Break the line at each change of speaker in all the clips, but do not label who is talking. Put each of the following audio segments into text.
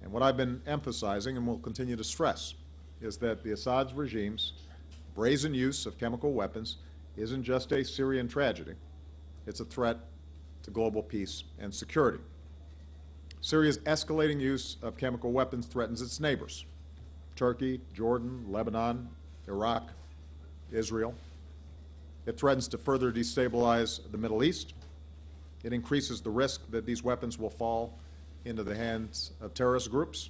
And what I've been emphasizing and will continue to stress is that the Assad regime's brazen use of chemical weapons isn't just a Syrian tragedy. It's a threat to global peace and security. Syria's escalating use of chemical weapons threatens its neighbors: Turkey, Jordan, Lebanon, Iraq, Israel. It threatens to further destabilize the Middle East. It increases the risk that these weapons will fall into the hands of terrorist groups.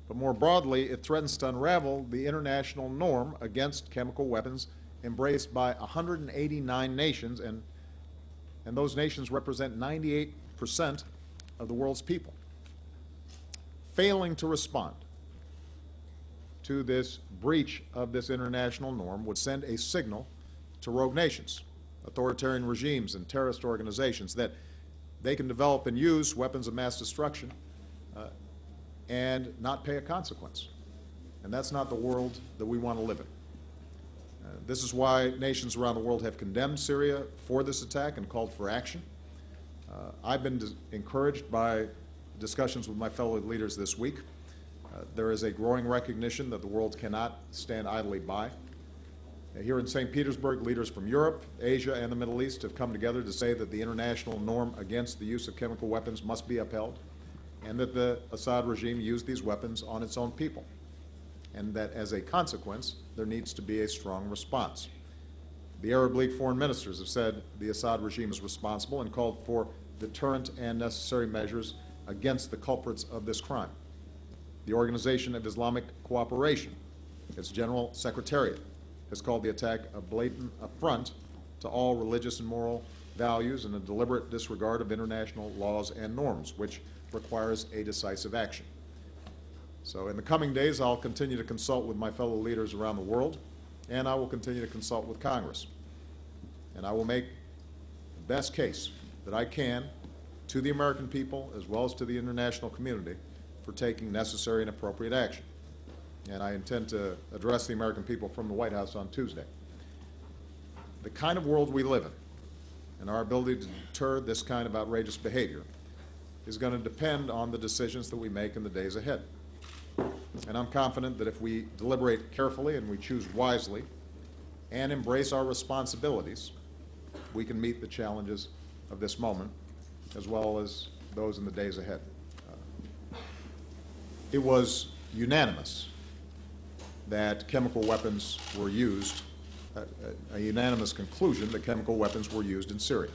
But more broadly, it threatens to unravel the international norm against chemical weapons embraced by 189 nations, and those nations represent 98% of the world's people. Failing to respond to this breach of this international norm would send a signal to rogue nations, authoritarian regimes, and terrorist organizations that they can develop and use weapons of mass destruction and not pay a consequence. And that's not the world that we want to live in. This is why nations around the world have condemned Syria for this attack and called for action. I've been encouraged by discussions with my fellow leaders this week. There is a growing recognition that the world cannot stand idly by. Here in St. Petersburg, leaders from Europe, Asia, and the Middle East have come together to say that the international norm against the use of chemical weapons must be upheld, and that the Assad regime used these weapons on its own people, and that as a consequence, there needs to be a strong response. The Arab League foreign ministers have said the Assad regime is responsible and called for deterrent and necessary measures against the culprits of this crime. The Organization of Islamic Cooperation, its General Secretariat, has called the attack a blatant affront to all religious and moral values and a deliberate disregard of international laws and norms, which requires a decisive action. So in the coming days, I'll continue to consult with my fellow leaders around the world, and I will continue to consult with Congress. And I will make the best case that I can to the American people as well as to the international community for taking necessary and appropriate action. And I intend to address the American people from the White House on Tuesday. The kind of world we live in and our ability to deter this kind of outrageous behavior is going to depend on the decisions that we make in the days ahead. And I'm confident that if we deliberate carefully and we choose wisely and embrace our responsibilities, we can meet the challenges of this moment as well as those in the days ahead. It was unanimous that chemical weapons were used, a unanimous conclusion that chemical weapons were used in Syria.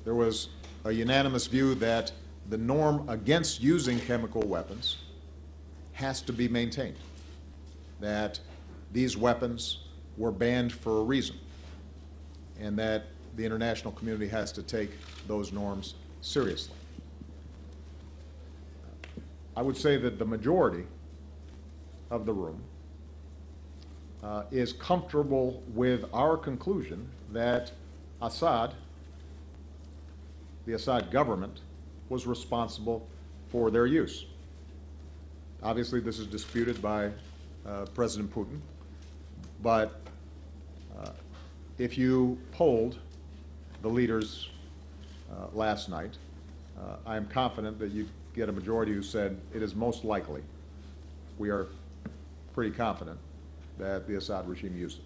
There was a unanimous view that the norm against using chemical weapons has to be maintained, that these weapons were banned for a reason, and that the international community has to take those norms seriously. I would say that the majority of the room is comfortable with our conclusion that Assad, the Assad government, was responsible for their use. Obviously, this is disputed by President Putin, but if you polled the leaders last night, I am confident that you get a majority who said it is most likely, we are pretty confident, that the Assad regime used it.